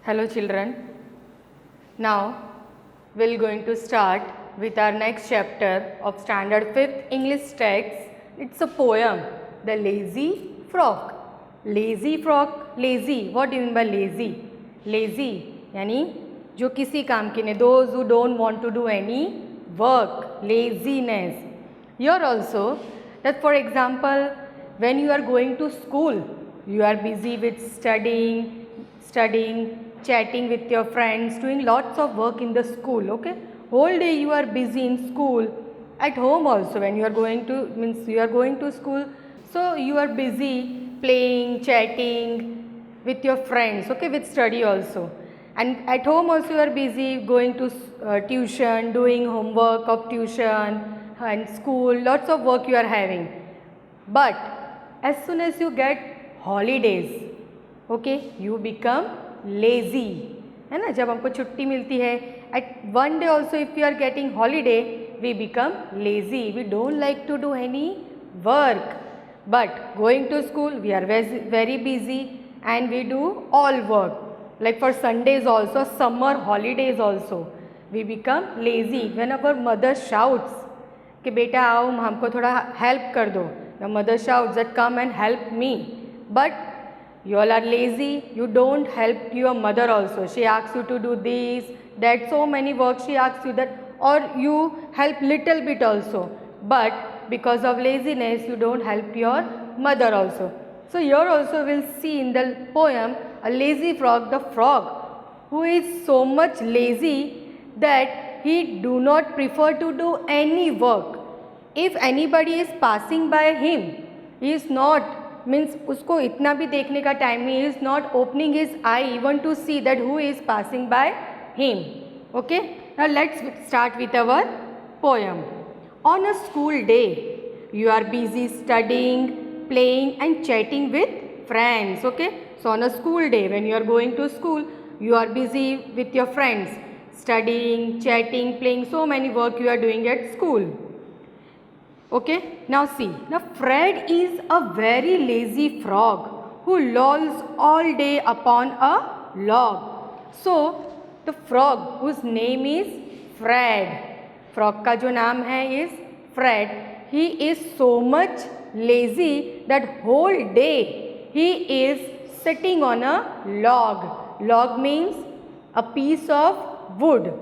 Hello children. Now we're going to start with our next chapter of standard 5th English text. It's a poem, The Lazy Frog. Lazy frog, lazy. What do you mean by lazy? Lazy यानी जो किसी काम के नहीं. Those who don't want to do any work. Laziness. Here also that for example when you are going to school, you are busy with studying, chatting with your friends, doing lots of work in the school. Okay, whole day you are busy in school. At home also when you are going to school, so you are busy playing, chatting with your friends. Okay, with study also, and at home also you are busy going to tuition, doing homework of tuition and school. Lots of work you are having. But as soon as you get holidays, okay, you become lazy. है ना, जब हमको छुट्टी मिलती है, at one day also if you are getting holiday, we become lazy. We don't like to do any work. But going to school, we are very busy and we do all work. Like for Sundays also, summer holidays also, we become lazy. When our mother shouts कि बेटा आओ हमको थोड़ा help कर दो, the mother shouts that come and help me. But you all are lazy, you don't help your mother also. She asks you to do this, that, so many work she asks you that, or you help little bit also. But because of laziness, you don't help your mother also. So here also we'll see in the poem a lazy frog, the frog who is so much lazy that he do not prefer to do any work. If anybody is passing by him, he is not means उसको इतना भी देखने का time नहीं, he is not opening his eye even to see that who is passing by him. Okay, now let's start with our poem. On a school day, you are busy studying, playing and chatting with friends. Okay, so on a school day when you are going to school, you are busy with your friends, studying, chatting, playing, so many work you are doing at school. Okay, now see, now Fred is a very lazy frog who lolls all day upon a log. So the frog whose name is Fred, frog का जो नाम है is Fred, he is so much lazy that whole day he is sitting on a log. Log means a piece of wood.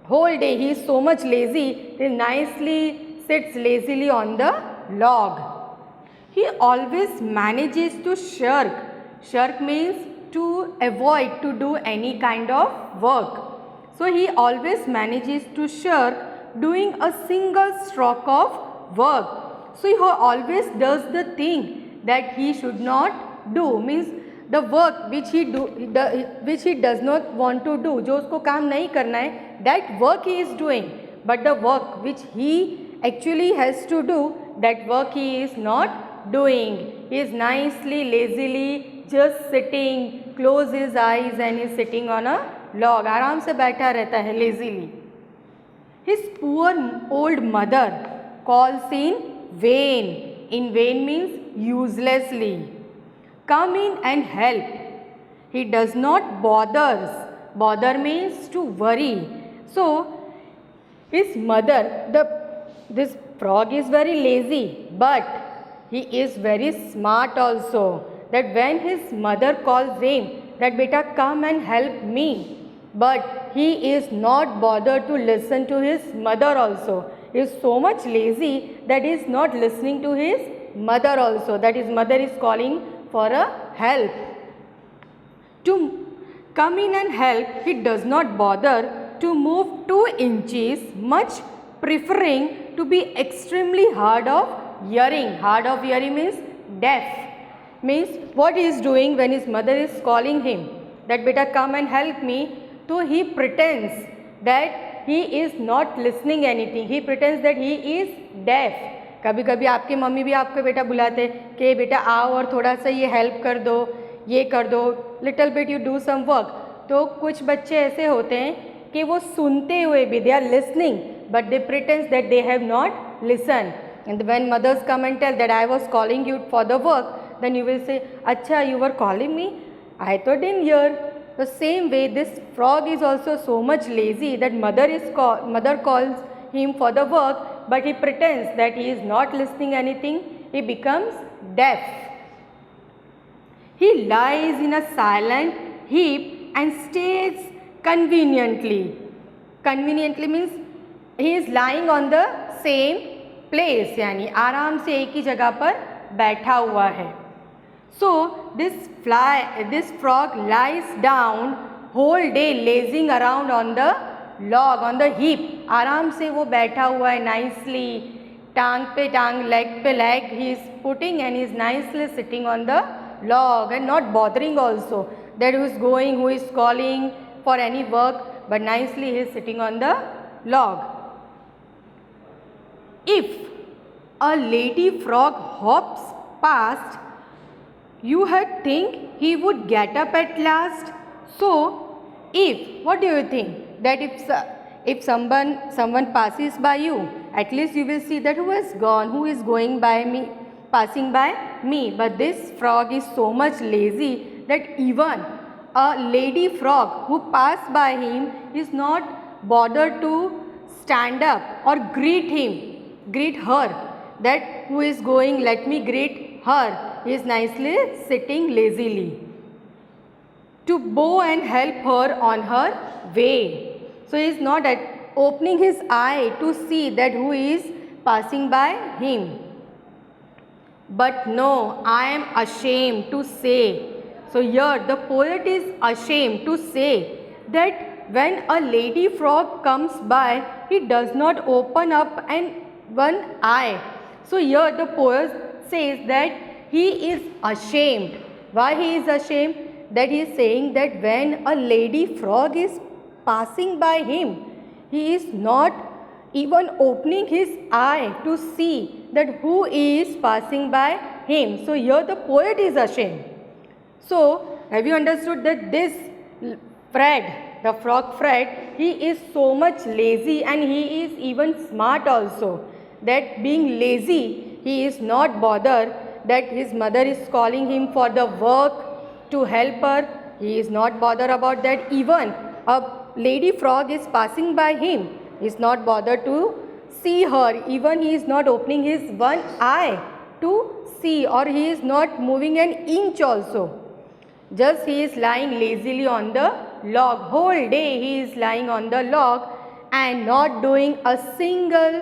Whole day he is so much lazy, he nicely sits lazily on the log. He always manages to shirk. Shirk means to avoid to do any kind of work. So he always manages to shirk doing a single stroke of work. So he always does the thing that he should not do, means the work which he does not want to do, जो उसको काम नहीं करना है, that work he is doing. But the work which he actually has to do, that work he is not doing. He is nicely, lazily just sitting, close his eyes and is sitting on a log. आराम से बैठा रहता है lazily. His poor old mother calls in vain. In vain means uselessly. Come in and help. He does not bothers. Bother means to worry. So his mother, this frog is very lazy, but he is very smart also. That when his mother calls him that beta come and help me, but he is not bothered to listen to his mother also. He is so much lazy that he is not listening to his mother also. That his mother is calling for a help. To come in and help, he does not bother to move 2 inches, much preferring to be extremely hard of hearing. Hard of hearing means deaf. Means what he is doing when his mother is calling him that beta come and help me, so he pretends that he is not listening anything. He pretends that he is deaf. कभी कभी आपकी mummy भी आपको बेटा बुलाते कि बेटा आओ और थोड़ा सा ये हेल्प कर दो, ये कर दो, little bit you do some work. तो कुछ बच्चे ऐसे होते हैं कि वो सुनते हुए भी they are listening but they pretend that they have not listened. And when mothers come and tell that I was calling you for the work, then you will say, Acha, you were calling me? I thought didn't hear. the same way this frog is also so much lazy that mother calls him for the work, but he pretends that he is not listening anything. He becomes deaf. He lies in a silent heap and stays conveniently. Conveniently means he is lying on the same place, यानी आराम से एक ही जगह पर बैठा हुआ है. So this frog lies down whole day lazing around on the log, on the heap. आराम से वो बैठा हुआ है nicely, टांग पे टांग, leg पे leg he is putting and he is nicely sitting on the log and not bothering also that who is going, who is calling for any work, but nicely he is sitting on the log. If a lady frog hops past, you had think he would get up at last. So, what do you think? That if someone passes by you, at least you will see that who has gone, who is going by me, passing by me. But this frog is so much lazy that even a lady frog who passed by him is not bothered to stand up or greet her. That who is going, let me greet her. He is nicely sitting lazily to bow and help her on her way. So he is not opening his eye to see that who is passing by him. But no, I am ashamed to say. So here the poet is ashamed to say that when a lady frog comes by, he does not open up one eye. So here the poet says that he is ashamed. Why he is ashamed? That he is saying that when a lady frog is passing by him, he is not even opening his eye to see that who is passing by him. So here the poet is ashamed. So have you understood that this Fred, the frog Fred, he is so much lazy and he is even smart also. That being lazy, he is not bothered that his mother is calling him for the work to help her. He is not bothered about that. Even a lady frog is passing by him. He is not bothered to see her. Even he is not opening his one eye to see, or he is not moving an inch also. Just he is lying lazily on the log. Whole day he is lying on the log and not doing a single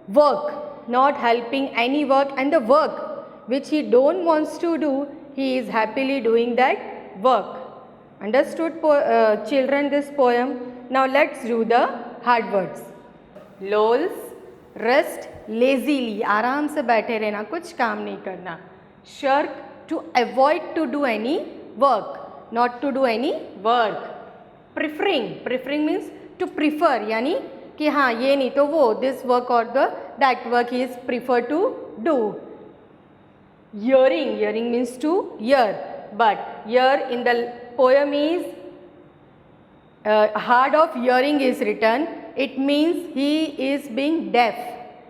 work, not helping any work, and the work which he don't wants to do, he is happily doing that work. Understood children this poem? Now let's do the hard words. Lols, rest lazily, आराम से बैठे रहना, कुछ काम नहीं करना. Shirk, to avoid to do any work, not to do any work. Preferring means to prefer, यानी कि हाँ ये नहीं तो वो, this work or that work he is prefer to do. Hearing means to hear, but here in the poem is hard of hearing is written. It means he is being deaf.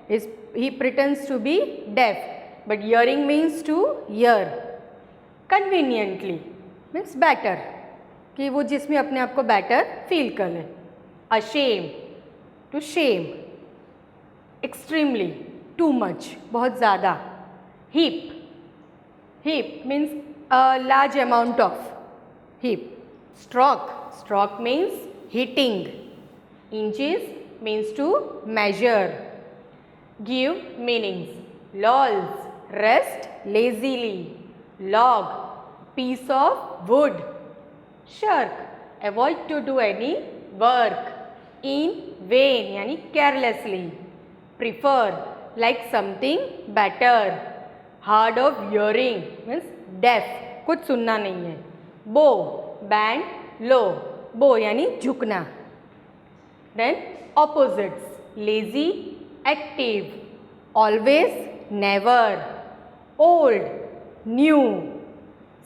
He pretends to be deaf, but hearing means to hear. Conveniently means better, कि वो जिसमें अपने आप को better feel कर ले. Ashamed, to shame. Extremely, too much, बहुत ज़्यादा. Heap means a large amount of. Heap. Stroke means hitting. Inches means to measure. Give meanings. Lols, rest lazily. Log, piece of wood. Shirk, avoid to do any work. In vain, यानी carelessly. Prefer, like something better. Hard of hearing means deaf, कुछ सुनना नहीं है. Bow, bend low. Bow यानी झुकना. Then opposites, lazy, active. Always, never. Old, new.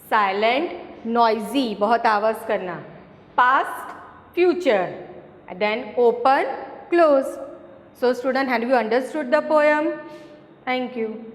Silent, noisy, बहुत आवाज़ करना. Past, future. And then open, close. So student, have you understood the poem? Thank you.